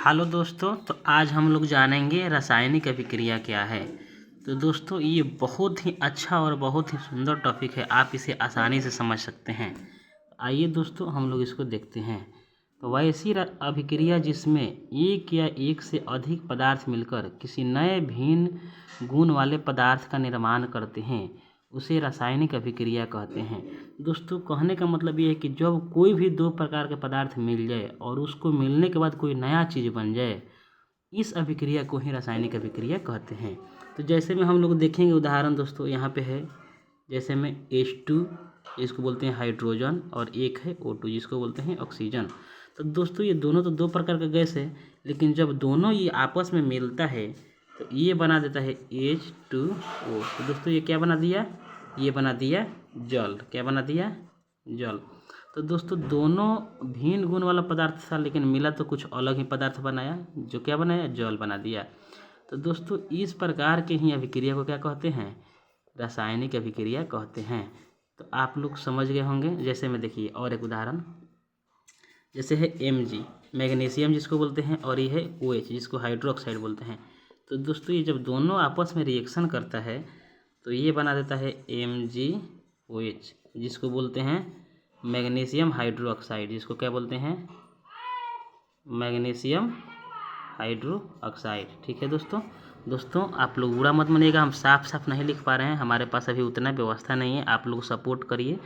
Hello दोस्तों, तो आज हम लोग जानेंगे रासायनिक अभिक्रिया क्या है। तो दोस्तों ये बहुत ही अच्छा और बहुत ही सुंदर टॉपिक है, आप इसे आसानी से समझ सकते हैं। आइए दोस्तों हम लोग इसको देखते हैं। तो वैसी अभिक्रिया जिसमें एक या एक से अधिक पदार्थ मिलकर किसी नए भिन्न गुण वाले पदार्थ का निर्माण करते हैं उसे रासायनिक अभिक्रिया कहते हैं। दोस्तों कहने का मतलब ये है कि जब कोई भी दो प्रकार के पदार्थ मिल जाए और उसको मिलने के बाद कोई नया चीज़ बन जाए, इस अभिक्रिया को ही रासायनिक अभिक्रिया कहते हैं। तो जैसे में हम लोग देखेंगे उदाहरण दोस्तों यहाँ पे है, जैसे में H2 इसको बोलते हैं हाइड्रोजन और एक है O2 जिसको बोलते हैं ऑक्सीजन। तो दोस्तों ये दोनों तो दो प्रकार का गैस है, लेकिन जब दोनों ये आपस में मिलता है तो ये बना देता है H2O। तो दोस्तों ये क्या बना दिया, ये बना दिया जल। क्या बना दिया, जल। तो दोस्तों दोनों भिन्न गुण वाला पदार्थ था, लेकिन मिला तो कुछ अलग ही पदार्थ बनाया, जो क्या बनाया, जल बना दिया। तो दोस्तों इस प्रकार के ही अभिक्रिया को क्या कहते हैं, रासायनिक अभिक्रिया कहते हैं। तो आप लोग समझ गए होंगे। जैसे में देखिए और एक उदाहरण, जैसे है Mg मैग्नीशियम जिसको बोलते हैं, और ये है OH जिसको हाइड्रोक्साइड बोलते हैं। तो दोस्तों ये जब दोनों आपस में रिएक्शन करता है तो ये बना देता है MgOH जिसको बोलते हैं मैग्नीशियम हाइड्रोक्साइड, जिसको क्या बोलते हैं, मैग्नीशियम हाइड्रोक्साइड। ठीक है दोस्तों आप लोग बुरा मत मानिएगा, हम साफ नहीं लिख पा रहे हैं, हमारे पास अभी उतना व्यवस्था नहीं है। आप लोग सपोर्ट करिए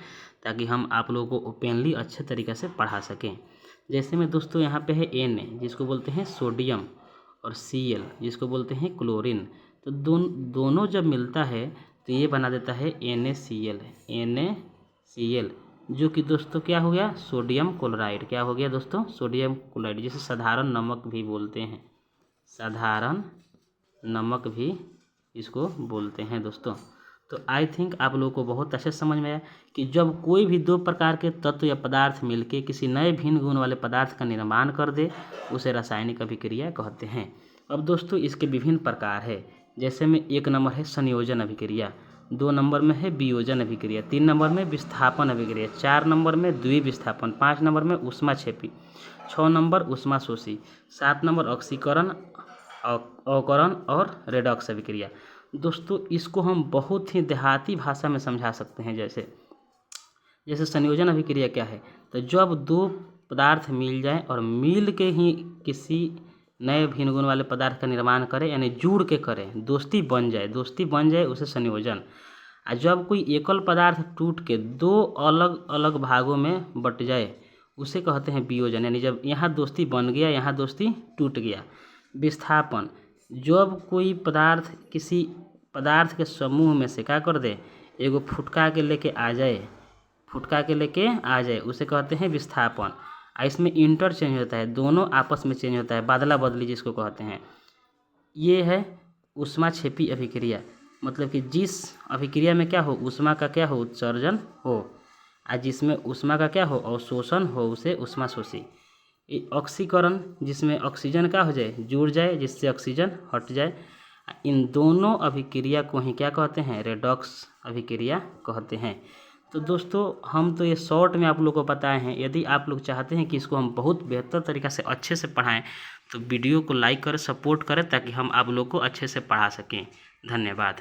ताकि हम आप लोगों को ओपनली अच्छे तरीके से पढ़ा सकें। जैसे में दोस्तों यहाँ पे है Na जिसको बोलते हैं सोडियम, और Cl जिसको बोलते हैं क्लोरीन। तो दोनों जब मिलता है तो ये बना देता है NaCl, जो कि दोस्तों क्या हो गया, सोडियम क्लोराइड। क्या हो गया दोस्तों, सोडियम क्लोराइड, जिसे साधारण नमक भी बोलते हैं, साधारण नमक भी इसको बोलते हैं दोस्तों। तो आई थिंक आप लोगों को बहुत अच्छे समझ में आया कि जब कोई भी दो प्रकार के तत्व या पदार्थ मिलके किसी नए भिन्न गुण वाले पदार्थ का निर्माण कर दे उसे रासायनिक अभिक्रिया कहते हैं। अब दोस्तों इसके विभिन्न प्रकार है। जैसे में एक नंबर है संयोजन अभिक्रिया, 2 नंबर में है वियोजन अभिक्रिया, 3 नंबर में विस्थापन अभिक्रिया, 4 नंबर में द्विविस्थापन, 5 नंबर में ऊष्माक्षेपी, 6 नंबर ऊष्माशोषी, 7 नंबर ऑक्सीकरण, अवकरण और रेडॉक्स अभिक्रिया। दोस्तों इसको हम बहुत ही देहाती भाषा में समझा सकते हैं। जैसे संयोजन अभिक्रिया क्या है, तो जब दो पदार्थ मिल जाएं और मिल के ही किसी नए भिन्न गुण वाले पदार्थ का निर्माण करें, यानी जुड़ के करें, दोस्ती बन जाए उसे संयोजन। और जब कोई एकल पदार्थ टूट के दो अलग अलग भागों में बट जाए उसे कहते हैं वियोजन, यानी जब यहाँ दोस्ती बन गया, यहाँ दोस्ती टूट गया। विस्थापन, जब कोई पदार्थ किसी पदार्थ के समूह में से क्या कर दे, एगो फुटका के लेके आ जाए, उसे कहते हैं विस्थापन। इसमें इंटरचेंज होता है, दोनों आपस में चेंज होता है, बादला बदली जिसको कहते हैं। ये है ऊष्माक्षेपी अभिक्रिया, मतलब कि जिस अभिक्रिया में क्या हो, ऊष्मा का क्या हो, उत्सर्जन हो, और जिसमें ऊष्मा का क्या हो, अवशोषण हो, उसे ऊष्माशोषी। ऑक्सीकरण, जिसमें ऑक्सीजन का हो जाए, जुड़ जाए, जिससे ऑक्सीजन हट जाए। इन दोनों अभिक्रिया को ही क्या कहते हैं, रेडॉक्स अभिक्रिया कहते हैं। तो दोस्तों हम तो ये शॉर्ट में आप लोग को बताए हैं। यदि आप लोग चाहते हैं कि इसको हम बहुत बेहतर तरीक़ा से अच्छे से पढ़ाएं तो वीडियो को लाइक करें, सपोर्ट करें, ताकि हम आप लोग को अच्छे से पढ़ा सकें। धन्यवाद।